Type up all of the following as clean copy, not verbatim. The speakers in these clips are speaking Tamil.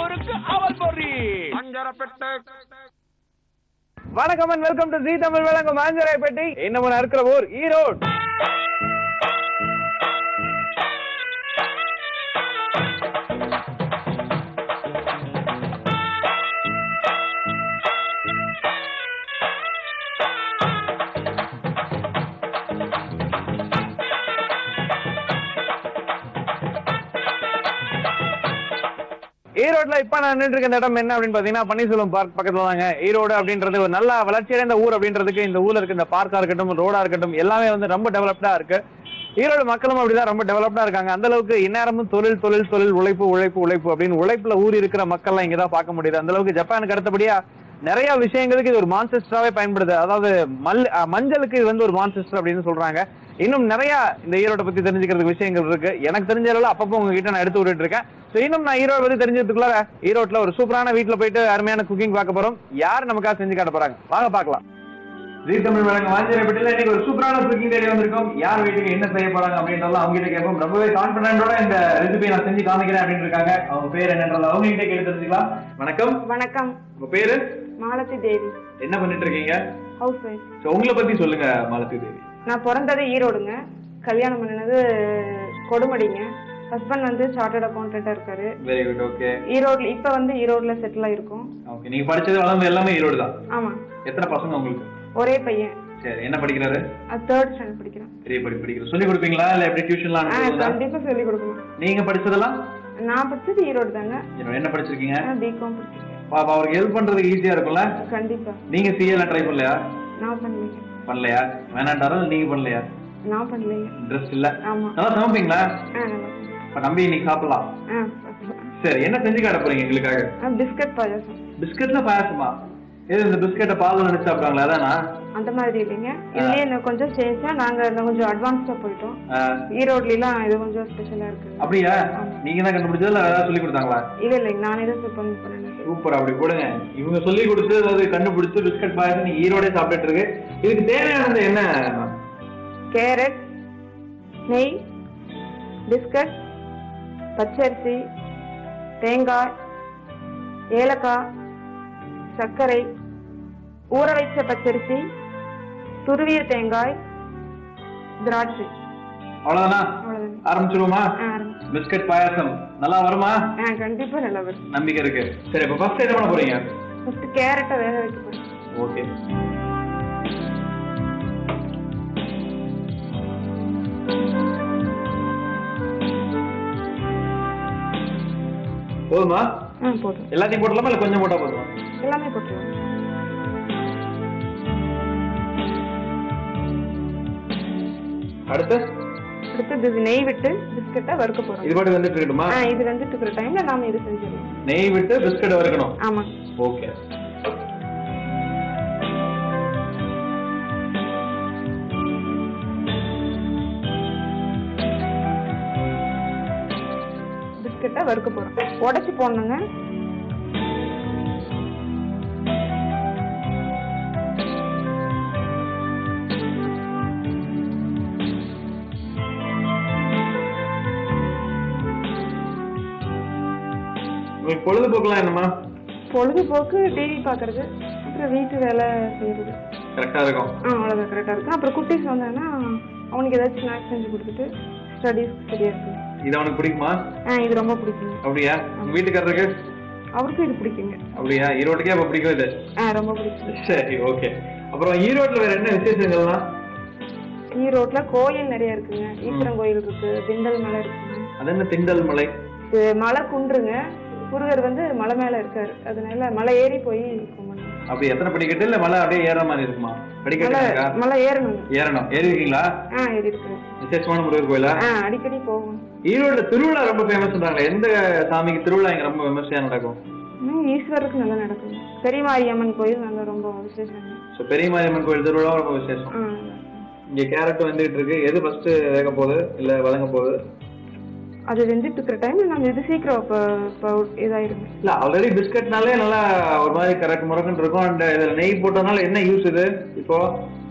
ஊருக்கு அவல் பொறி அஞ்சரப்பேட்டை. வணக்கம் அண்ட் வெல்கம் டு ஜீ தமிழ் வழங்கும் அஞ்சரைப்பேட்டை. இன்னமும் இருக்கிற ஊர் ஈரோடு. ஈரோட்ல இப்ப நான் நின்று இருக்க இடம் என்ன அப்படின்னு பாத்தீங்கன்னா பன்னீர்செல்வம் பார்க் பக்கத்துல தாங்க. ஈரோடு அப்படின்றது ஒரு நல்ல வளர்ச்சியடைந்த ஊர் அப்படின்றதுக்கு இந்த ஊர்ல இருக்க இந்த பார்க்கா இருக்கட்டும், ரோடா இருக்கட்டும், எல்லாமே வந்து ரொம்ப டெவலப்டா இருக்கு. ஈரோடு மக்களும் அப்படிதான் ரொம்ப டெவலப்டா இருக்காங்க. அந்த அளவுக்கு இந்நேரமும் தொழில் தொழில் தொழில், உழைப்பு உழைப்பு உழைப்பு அப்படின்னு உழைப்புல ஊறி இருக்கிற மக்கள்லாம் இங்கதான் பார்க்க முடியுது. அந்த அளவுக்கு ஜப்பானுக்கு அடுத்தபடியா நிறைய விஷயங்களுக்கு இது ஒரு மான்செஸ்டராவே பயன்படுது. அதாவது மஞ்சளுக்கு இது வந்து ஒரு மான்செஸ்டர் அப்படின்னு சொல்றாங்க. இன்னும் நிறைய இந்த ஈரோட்டை பத்தி தெரிஞ்சுக்கிறதுக்கு விஷயங்கள் இருக்கு. எனக்கு தெரிஞ்ச அளவு அப்பப்போ உங்ககிட்ட நான் எடுத்து விட்டுட்டு இருக்கேன். இன்னும் நான் ஈரோடு பத்தி தெரிஞ்சதுக்குள்ள ஈரோட்ல ஒரு சூப்பரான வீட்டுல போயிட்டு அருமையான குக்கிங் பார்க்க போறோம். யார் நமக்காக செஞ்சு காட்ட போறாங்க வாங்க பார்க்கலாம். ஜீ தமிழ் வழங்கும் அஞ்சரைப்பேட்டையில இன்னைக்கு ஒரு சூப்பரான குக்கிங் தேடி வந்திருக்கோம். யார் வீட்டுக்கு என்ன செய்ய போறாங்க அப்படின்றதெல்லாம் அவங்க கிட்ட கேட்போம். ரொம்பவே கான்பிடண்டோட இந்த ரெசிபியை நான் செஞ்சு காமிக்கிறேன் அப்படின்னு இருக்காங்க. அவங்க பேர் என்னன்றது அவங்க கிட்ட கேட்டு தெரிஞ்சுக்கலாம். வணக்கம். வணக்கம். உங்க பேரு? மாலதி தேவி. என்ன பண்ணிட்டு இருக்கீங்க? House wife. உங்களை பத்தி சொல்லுங்க மாலதி தேவி. நான் பிறந்தது ஈரோடுங்க. கல்யாணம் பண்ணினது கொடுமடிங்க. ஹஸ்பண்ட் வந்து சார்ட்டர்ட் அக்கௌண்டன்ட்டா இருக்காரு. Very good. ஓகே. ஈரோட்ல இப்ப வந்து ஈரோட்ல செட்டில் ஆயிருக்கோம். ஓகே. நீங்க படிச்சது வளர்ந்தது எல்லாமே ஈரோடு தான்? ஆமா. எத்தனை பசங்க உங்களுக்கு? ஒரே பையன். சரி. என்ன படிக்கிறாரு? 3rd ஸ்டாண்டர்ட் படிக்கிறான். பெரிய படிக்கிறாரு. சொல்லி கொடுப்பீங்களா இல்ல எப்படி டியூஷன்லாம் அனுப்புவீங்களா? கண்டிப்பா சொல்லி கொடுக்கணும். நீங்க படிச்சதெல்லாம்? நான் படிச்சது ஈரோடு தாங்க. என்ன படிச்சிருக்கீங்க? பிகாம் படிச்சிருக்கேன். பாப்பா அவருக்கு ஹெல்ப் பண்றதுக்கு ஈஸியா இருக்கும்ல? கண்டிப்பா. நீங்க சிஏல ட்ரை பண்ணலையா? நான் பண்ணலைங்க. பண்ணலையா? வேணாண்டாரா நீங்க பண்ணலையா? நான் பண்ணலைங்க. இன்ட்ரெஸ்ட் இல்ல? ஆமா. நல்லா சமைப்பீங்களா? நல்லா. அப்ப நம்பி இன்னைக்கு சாப்பிடலாம். சரி. என்ன செஞ்சு காட்ட போறீங்க எங்களுக்காக? பிஸ்கட் பாயாசம். பிஸ்கட்ல பாயாசமா? இது இந்த பிஸ்கட்டை பால் நினைச்சு சாப்பிடுவாங்களா? அதானா? அந்த மாதிரி இல்லைங்க. இதுலயே கொஞ்சம் சேஞ்சா நாங்க கொஞ்சம் அட்வான்ஸ்டா போயிட்டோம். ஈரோட்ல எல்லாம் இது கொஞ்சம் ஸ்பெஷலா இருக்கு. அப்படியா? நீங்க தான் கண்டுபிடிச்சது இல்ல ஏதாவது சொல்லி கொடுத்தாங்களா? இல்ல இல்லைங்க, நானே தான் பண்ணேன். சூப்பர். அப்படி கொடுங்க. இவங்க சொல்லி கொடுத்து அதாவது கண்டுபிடிச்சு பிஸ்கட் பாயாசம் நீங்க ஈரோடே சாப்பிட்டு இருக்கு. இதுக்கு தேவையானது என்ன? கேரட், நெய், பிஸ்கட், பச்சரிசி, தேங்காய், ஏலக்காய், சர்க்கரை, ஊற வைச்ச பச்சரிசி, துருவிய தேங்காய், திராட்சை. அவ்வளவுதானா? ஆரம்பிச்சிருவோமா? பிஸ்கட் பாயாசம் நல்லா வருமா? கண்டிப்பா நல்லா வரும். நம்பிக்கை இருக்கு. சரி. இப்ப ஃபர்ஸ்ட் என்ன பண்ண போறீங்க? ஃபர்ஸ்ட் கேரட்டை வேக வைக்க போறேன். ஓகே. போதுமா? போதும். எல்லாத்தையும் போடலாமா இல்ல கொஞ்சம் போட்டா போதுமா? எல்லாமே போட்டுருவோம். அடுத்து நெய் விட்டு பிஸ்கட்டை வறுக்க போறோம். இது பாட்டு வந்துட்டு இருக்கட்டுமா? இது வந்துட்டு இருக்கிற டைம்ல நாம இது செஞ்சிடலாம். நெய் விட்டு பிஸ்கட் வறுக்கணும். ஆமா. ஓகே. பிஸ்கட்டை வறுக்க போறோம். உடைச்சு போடணுங்க. பொழுதுபோக்குலாம் என்னமா? பொழுதுபோக்கு டிவி பாக்குறது, அப்புறம் வீட்டு வேலை செய்யறது. கரெக்டா இருக்கும். அவ்வளவுதான் கரெக்டா இருக்கும். அப்புறம் குட்டீஸ் வந்தாங்கன்னா அவனுக்கு ஏதாச்சும் ஸ்நாக்ஸ் செஞ்சு கொடுத்துட்டு ஸ்டடீஸ் சரியா இருக்கு. இது அவனுக்கு பிடிக்குமா? இது ரொம்ப பிடிக்குங்க. அப்படியா? வீட்டுக்காரருக்கு? அவருக்கும் இது பிடிக்குங்க. அப்படியா? ஈரோட்டுக்கே அப்ப பிடிக்கும் இது? ரொம்ப பிடிக்கும். சரி. ஓகே. அப்புறம் ஈரோட்ல வேற என்ன விசேஷங்கள்லாம்? ஈரோட்ல கோயில் நிறைய இருக்குங்க. ஈஸ்வரன் கோயில் இருக்கு, திண்டல் மலை இருக்குங்க. அது என்ன திண்டல் மலை? மலை குன்றுங்க. முருகர் வந்து மலை மேல இருக்காரு, அதனால மலை ஏறி போய் கும்பிடணும். அப்படி எத்தனை படிக்கட்டு இல்ல மலை அப்படியே ஏற மாதிரி இருக்குமா? படிக்கட்டு மலை ஏறணும். ஏறணும். ஏறி இருக்கீங்களா? ஏறி இருக்கு. விசேஷமான முருகர் கோயிலா? அடிக்கடி போவோம். ஈரோட்ல திருவிழா ரொம்ப ஃபேமஸ் சொல்றாங்க. எந்த சாமிக்கு திருவிழா இங்க ரொம்ப விமர்சையா நடக்கும்? ஈஸ்வருக்கு நல்லா நடக்கும். பெரியமாரியம்மன் கோயில் நல்லா ரொம்ப விசேஷம். பெரியமாரியம்மன் கோயில் திருவிழா ரொம்ப விசேஷம். இங்க கேரட் வந்துட்டு இருக்கு. எது ஃபர்ஸ்ட் வேக போகுது இல்ல வதங்க போகுது? அது வெந்துட்டு இருக்கிற டைம்ல நம்ம இது சீக்கிரம் இதாயிருங்க. இல்ல ஆல்ரெடி பிஸ்கட்னாலே நல்லா ஒரு மாதிரி கரெக்ட் முறக்குன்னு இருக்கும். அண்ட் இதுல நெய் போட்டதுனால என்ன யூஸ் இது? இப்போ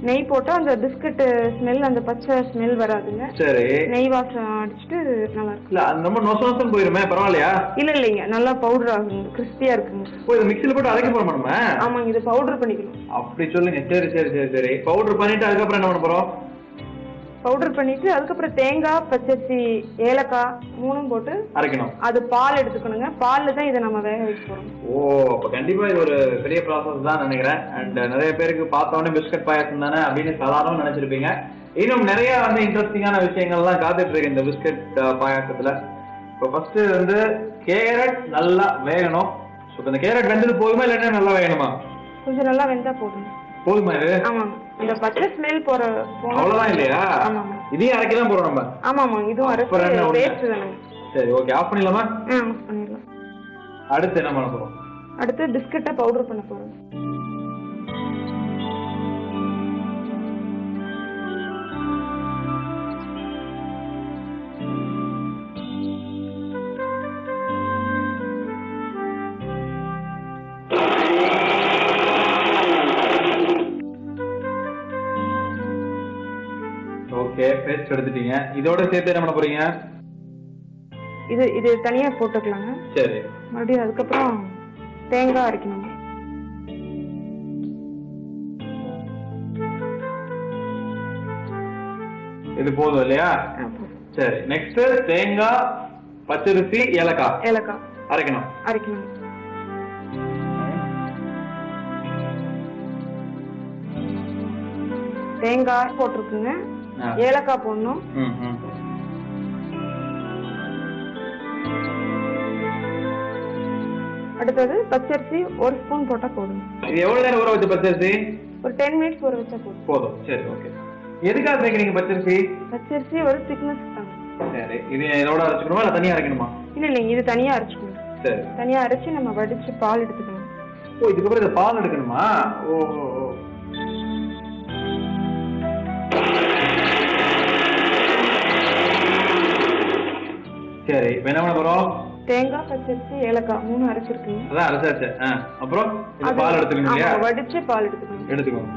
நெய் போட்டா அந்த பிஸ்கட் ஸ்மெல், அந்த பச்சை ஸ்மெல் வராதுங்க. சரி, நெய் வாசம் அடிச்சுட்டு நல்லா இருக்கும். இல்ல அது ரொம்ப நொச நொசன்னு போயிருமே, பரவாயில்லையா? இல்லைங்க, நல்லா பவுடர் ஆகுங்க, கிறிஸ்பியா இருக்குங்க. ஓ, இது மிக்ஸில போட்டு அரைக்க போறோமா நம்ம? ஆமாங்க, இது பவுடர் பண்ணிக்கணும். அப்படி சொல்லுங்க. சரி சரி சரி சரி, பவுடர் பண்ணிட்டு அதுக்கப்புறம் என்ன பண்ண போறோம்? பவுடர் பண்ணிட்டு அதுக்கப்புறம் தேங்காய், பச்சரிசி, ஏலக்காய் 3ம் போட்டு அரைக்கணும். அது பால் எடுத்துக்கணுங்க. பால்ல தான் இதை நம்ம வேக வைக்க போறோம். ஓ, அப்ப கண்டிப்பா இது ஒரு பெரிய ப்ராசஸ் தான் நினைக்கிறேன். அண்ட் நிறைய பேருக்கு பார்த்தோன்னே பிஸ்கட் பாயாசம் தானே அப்படின்னு சாதாரண நினைச்சிருப்பீங்க. இன்னும் நிறைய வந்து இன்ட்ரெஸ்டிங்கான விஷயங்கள்லாம் காத்துட்டு இருக்கு இந்த பிஸ்கட் பாயாசத்துல. இப்போ ஃபர்ஸ்ட் வந்து கேரட் நல்லா வேகணும். ஸோ இந்த கேரட் வெந்தது போதுமா இல்லைன்னா நல்லா வேகணுமா? கொஞ்சம் நல்லா வெந்தா போதும். போதுமா இது? ஆமாங்க, இந்த பச்சை ஸ்மெல் அவ்வளவுதான் இல்லையா? ஆமாங்க, இதையும் அரைக்கலாம் போறோம் நம்ம. ஆமாமா, இதுவும் அரைச்சு பேஸ்ட் தானே. சரி, ஓகே, ஆஃப் பண்ணிடலாமா? ஆஃப் பண்ணிடலாம். அடுத்து என்ன பண்ண போறோம்? அடுத்து பிஸ்கட்டை பவுடர் பண்ண போறோம். ஓகே, பேஸ்ட் எடுத்துட்டீங்க. இதோட சேர்த்து என்ன பண்ண போறீங்க? இது தனியா போட்டுக்கலாங்க. சரி, மறுபடியும் அதுக்கப்புறம் தேங்காய் அரைக்கணும். இது போதும் இல்லையா? சரி, நெக்ஸ்ட் தேங்காய், பச்சரிசி, ஏலக்காய் அரைக்கணும். தேங்காய் போட்டிருக்குங்க, ஏலக்காய் போடணும். அடுத்தது பச்சரிசி 1 ஸ்பூன் போட்டா போதும். இது எவ்வளவு நேரம் ஊற வச்ச பச்சரிசி? ஒரு 10 மினிட்ஸ் ஊற வச்சா போதும். சரி, ஓகே. எதுக்காக சேர்க்கிறீங்க பச்சரிசி? பச்சரிசி ஒரு திக்னஸ் தான். சரி, இது இதோட அரைச்சுக்கணுமா இல்ல தனியா அரைக்கணுமா? இல்லைங்க, இது தனியா அரைச்சுக்கணும். சரி, தனியா அரைச்சு நம்ம வடிச்சு பால் எடுத்துக்கணும். ஓ, இதுக்கப்புறம் இதை பால் எடுக்கணுமா? ஓ, சரி, இப்ப என்ன பண்ண போறோம்? தேங்காய், பச்சரிசி, ஏலக்காய் 3 அரைச்சிருக்கீங்க. அதான் அரைச்சாச்சு. அப்புறம் இது பால் எடுத்துக்கணும் இல்லையா? வடிச்சு பால் எடுத்துக்கணும்.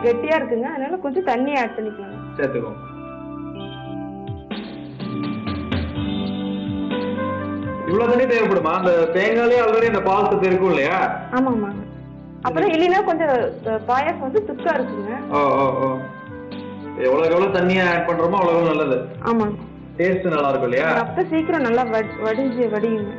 கெட்டியா இருக்குங்க, அதனால கொஞ்சம் தண்ணி ஆட் பண்ணிக்கலாம். சேர்த்துக்கோங்க. இவ்வளவு தண்ணி தேவைப்படுமா? அந்த தேங்காயிலே ஆல்ரெடி அந்த பால் சத்து இருக்கும் இல்லையா? ஆமாமா. அப்புறம் இல்லைன்னா கொஞ்சம் பாயாசம் வந்து திக்கா இருக்குங்க. எவ்வளவு தண்ணியா ஆட் பண்றோமோ அவ்வளவு நல்லது. ஆமா, டேஸ்ட் நல்லா இருக்கும் இல்லையா? அப்ப சீக்கிரம் நல்லா வடியுங்க.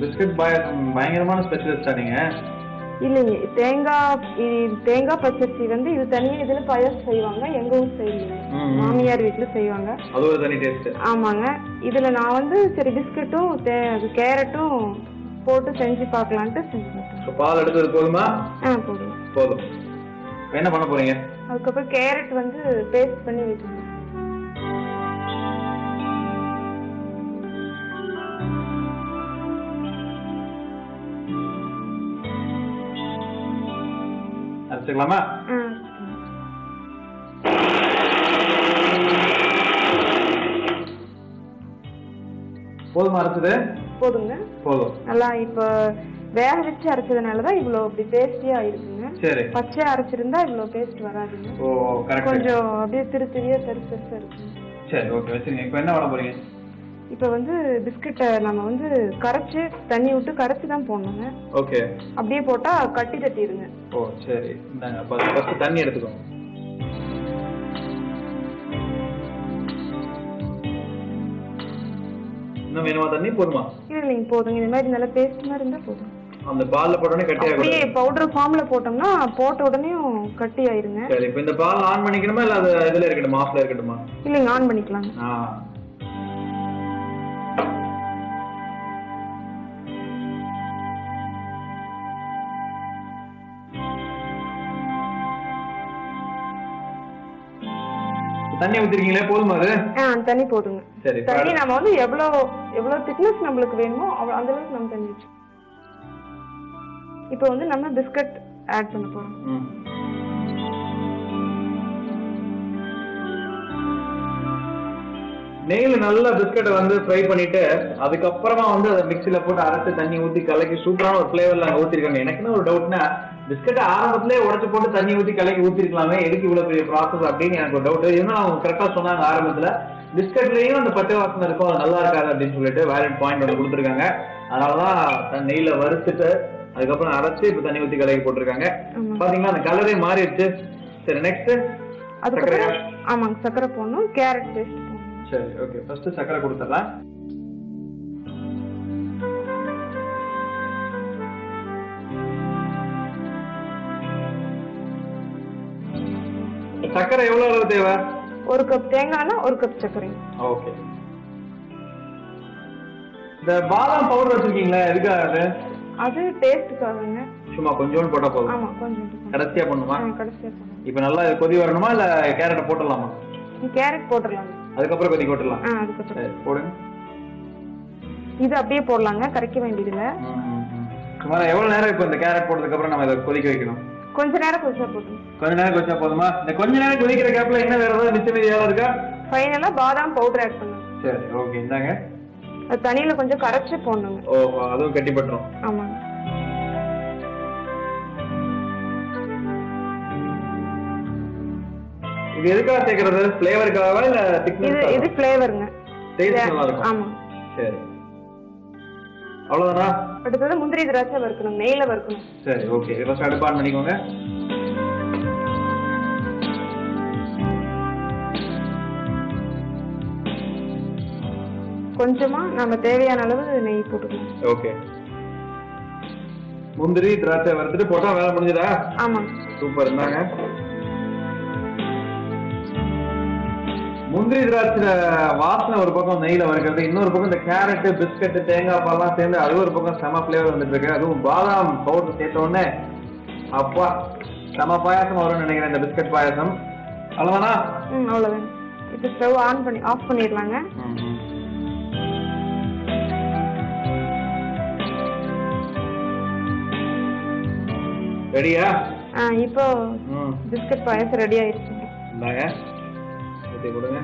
பிஸ்கட் பாயாசம் பயங்கரமான ஸ்பெஷலிஸ்டா நீங்க? இல்லைங்க, தேங்காய் பச்சரிசி வந்து இது தனியா இதுல பாயாசம் செய்வாங்க. எங்க ஊர் சைடுல மாமியார் வீட்டுல செய்வாங்க. அது ஒரு தனி டேஸ்ட். ஆமாங்க, இதுல நான் வந்து சரி பிஸ்கட்டும் கேரட்டும் போட்டு செஞ்சு பார்க்கலான்ட்டு செஞ்சு. பால் எடுத்தது போதுமா? போதும். என்ன பண்ண போறீங்க? அதுக்கப்புறம் கேரட் வந்து பேஸ்ட் பண்ணி வைக்கணும். அரைச்சுக்கலாமா? போதுமா? அரைச்சது போதுங்க. போதும். நல்லா இப்ப வேக வச்சு அரைச்சதுனாலதான் இவ்வளவு அப்படி பேஸ்டியா இருக்குங்க. சரி, பச்சை அரைச்சிருந்தா இவ்வளவு பேஸ்ட் வராதுங்க. ஓ, கரெக்ட். கொஞ்சம் அப்படியே திருத்திரியா பெருசா இருக்குங்க. சரி, ஓகே, வச்சிருங்க. இப்ப என்ன பண்ண போறீங்க? இப்ப வந்து பிஸ்கட்டை நம்ம வந்து கரைச்சு தண்ணி விட்டு கரைச்சு தான் போடணுங்க. ஓகே. அப்படியே போட்டா கட்டி தட்டிடுங்க. ஓ, சரி. இந்தாங்க, ஃபர்ஸ்ட் தண்ணி எடுத்துக்கோங்க. இன்னும் வேணுமா தண்ணி? போதுமா? இல்லைங்க, போதுங்க. இந்த மாதிரி நல்லா பேஸ்ட் மாதிரி இருந்தா போதும். அந்த பால்ல போட்டோனே கட்டி ஆகும். அப்படியே பவுடர் ஃபார்ம்ல போட்டோம்னா போட்ட உடனே கட்டி ஆயிருங்க. சரி, இப்போ இந்த பால் ஆன் பண்ணிக்கணுமா இல்ல அது இதுல இருக்கட்டுமா, ஆஃப்ல இருக்கட்டுமா? இல்லைங்க, ஆன் பண்ணிக்கலாம். தண்ணி ஊத்திருக்கீங்களே, போதுமா அது? தண்ணி போதுங்க. சரி, தண்ணி நம்ம வந்து எவ்வளவு திக்னஸ் நம்மளுக்கு வேணுமோ அந்த அளவுக்கு நம்ம தண்ணி வச்சு. இப்போ வந்து நம்ம பிஸ்கட் ஆட் பண்ண போறோம். நெய்ல நல்லா பிஸ்கட்டை வந்து ஃப்ரை பண்ணிட்டு அதுக்கப்புறமா வந்து அதை மிக்சியில போட்டு அரைச்சு தண்ணி ஊத்தி கலக்கி சூப்பரான ஒரு ஃபிளேவர்ல அங்க ஊத்திருக்காங்க. எனக்கு என்ன ஒரு டவுட்னா, பிஸ்கட்டை ஆரம்பத்திலே உடச்சு போட்டு தண்ணி ஊத்தி கலக்கி ஊத்திருக்கலாமே, எதுக்கு இவ்வளவு பெரிய ப்ராசஸ் அப்படின்னு எனக்கு ஒரு டவுட். இன்னும் அவங்க கரெக்டா சொன்னாங்க ஆரம்பத்துல, பிஸ்கட்லயும் அந்த பச்சை வாசனை இருக்கும், அது நல்லா இருக்காது அப்படின்னு சொல்லிட்டு வேலிட் பாயிண்ட் ஒன்று கொடுத்துருக்காங்க. அதனாலதான் நெய்ல வறுத்துட்டு அதுக்கப்புறம் அரைச்சு இப்ப தண்ணி ஊத்தி கலக்கி போட்டிருக்காங்க. பாத்தீங்கன்னா அந்த கலரே மாறிடுச்சு. சரி, நெக்ஸ்ட் அதுக்கப்புறம் ஆமாங்க சக்கரை போடணும், கேரட் பேஸ்ட் போடணும். சரி, ஓகே. ஃபர்ஸ்ட் சக்கரை கொடுத்துடலாம். சக்கரை எவ்வளவு அளவு தேவை? 1 கப் தேங்காய்னா 1 கப் சக்கரை. ஓகே. இந்த பாதாம் பவுடர் வச்சிருக்கீங்களா, எதுக்காக அது? அது டேஸ்ட்காகங்க. சும்மா கொஞ்சோண்டு போட்டா போதும்? ஆமா, கொஞ்சம். கடைசியா பண்ணுமா? கடைசியா பண்ணணும். இப்போ நல்லா கொதி வரணுமா இல்ல கேரட் போட்டுடலாமா? கேரட் போட்டுடலாம். அதுக்கப்புறம் கொதி போட்டுடலாம். அதுக்கப்புறம் போடுங்க. இது அப்படியே போடலாங்க, கரைக்க வேண்டியது இல்ல. சுமாரா எவ்வளவு நேரம் இப்போ இந்த கேரட் போட்டதுக்கு அப்புறம் நம்ம இதை கொதிக்க வைக்கணும்? கொஞ்ச நேரம் கொதிச்சா போதும். கொஞ்ச நேரம் கொதிச்சா போதுமா? இந்த கொஞ்ச நேரம் கொதிக்கிற கேப்ல என்ன வேற ஏதாவது மிச்சம் மீதி இருக்கா? ஃபைனலா பாதாம் பவுடர் ஆட் பண்ணணும். சரி, ஓகே. இந்தாங்க. அது தண்ணியில கொஞ்சம் கரைச்சு போடணுங்க. ஓ, அதுவும் கட்டிப்பட்டுரும். ஆமாங்க. இது எதுக்காக சேர்க்கிறது? ஃப்ளேவருக்காகவா இல்ல திக்னஸ்? இது ஃப்ளேவருங்க. டேஸ்ட் நல்லா இருக்கும். ஆமா. சரி, அவ்வளவுதானா? அடுத்தது முந்திரி திராட்சை வறுக்கணும், நெய்ல வறுக்கணும். சரி, ஓகே. ஃபர்ஸ்ட் அடுப்பு ஆன் பண்ணிக்கோங்க. கொஞ்சமா நம்ம தேவையான அளவு நெய் போட்டுக்கணும். ஓகே. முந்திரி திராட்சை வறுத்துட்டு போட்டா வேலை முடிஞ்சதா? ஆமா. சூப்பர். இருந்தாங்க முந்திரி திராட்சை வாசனை ஒரு பக்கம் நெய்ல வறுக்கிறது, இன்னொரு பக்கம் இந்த கேரட் பிஸ்கட் தேங்காய் பால்லாம் சேர்ந்து அது ஒரு பக்கம் செம ஃபிளேவர் வந்துட்டு இருக்கு. அதுவும் பாதாம் பவுடர் சேர்த்த உடனே அப்பா செம பாயாசம் வரும்னு நினைக்கிறேன், இந்த பிஸ்கட் பாயாசம். அவ்வளவுதானா? அவ்வளவுதான். இப்போ ஸ்டவ் ஆஃப் பண்ணிடலாங்க. ரெடியா? இப்போ பிஸ்கட் பாயாசம் ரெடி ஆயிடுச்சு. இந்தாங்க, ஊத்தி கொடுங்க.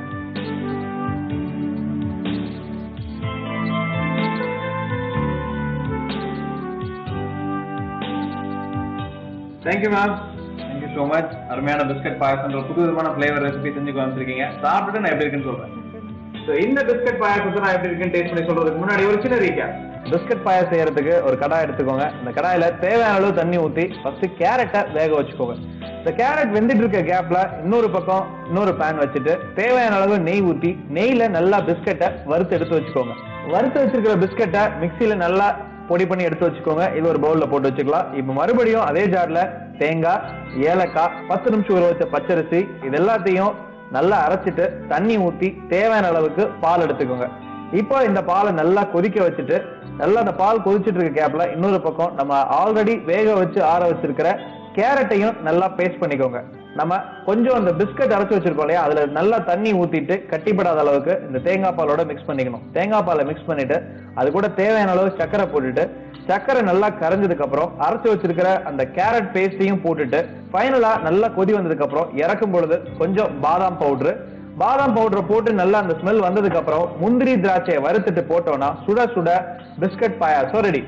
Thank you ma'am, thank you so much. அருமையான பிஸ்கட் பாயாசம், புது விதமான ஃபிளேவர் ரெசிபி செஞ்சு வந்துருக்கீங்க. சாப்பிட்டுட்டு நான் எப்படி இருக்குன்னு சொல்றேன். இந்த பிஸ்கட் பாயாசத்தை நான் எப்படி இருக்குன்னு டேஸ்ட் பண்ணி சொல்றதுக்கு முன்னாடி ஒரு சின்ன ரீகேப். பிஸ்கட் பாயாசம் செய்யறதுக்கு ஒரு கடாய் எடுத்துக்கோங்க. இந்த கடாயில தேவையான அளவு தண்ணி ஊற்றி ஃபர்ஸ்ட் கேரட்டை வேக வச்சுக்கோங்க. இந்த கேரட் வெந்துட்டு இருக்க கேப்ல இன்னொரு பேன் வச்சுட்டு தேவையான அளவு நெய் ஊற்றி நெய்ல நல்லா பிஸ்கட்டை வறுத்து எடுத்து வச்சுக்கோங்க. வறுத்து வச்சிருக்கிற பிஸ்கட்டை மிக்சியில நல்லா பொடி பண்ணி எடுத்து வச்சுக்கோங்க. இது ஒரு பவுல்ல போட்டு வச்சுக்கலாம். இப்ப மறுபடியும் அதே ஜார்ல தேங்காய், ஏலக்காய், 10 நிமிஷம் ஊற வச்ச பச்சரிசி இது எல்லாத்தையும் நல்லா அரைச்சிட்டு தண்ணி ஊற்றி தேவையான அளவுக்கு பால் எடுத்துக்கோங்க. இப்போ இந்த பாலை நல்லா கொதிக்க வச்சுட்டு நல்லா அந்த பால் கொதிச்சுட்டு இருக்க கேப்ல இன்னொரு பக்கம் நம்ம ஆல்ரெடி வேக வச்சு ஆற வச்சிருக்கிற கேரட்டையும் நல்லா பேஸ்ட் பண்ணிக்கோங்க. நம்ம கொஞ்சம் அந்த பிஸ்கட் அரைச்சு வச்சிருக்கோம் இல்லையா, அதுல நல்லா தண்ணி ஊத்திட்டு கட்டிப்படாத அளவுக்கு இந்த தேங்காய் பாலோட மிக்ஸ் பண்ணிக்கணும். தேங்காய் பாலை மிக்ஸ் பண்ணிட்டு அது கூட தேவையான அளவு சக்கரை போட்டுட்டு சக்கரை நல்லா கரைஞ்சதுக்கு அப்புறம் அரைச்சு வச்சிருக்கிற அந்த கேரட் பேஸ்டையும் போட்டுட்டு ஃபைனலா நல்லா கொதி வந்ததுக்கு அப்புறம் இறக்கும் பொழுது கொஞ்சம் பாதாம் பவுடரை போட்டு நல்லா அந்த ஸ்மெல் வந்ததுக்கு அப்புறம் முந்திரி திராட்சையை வறுத்துட்டு போட்டோம்னா சுட சுட பிஸ்கட் பாயாசம் ரெடி.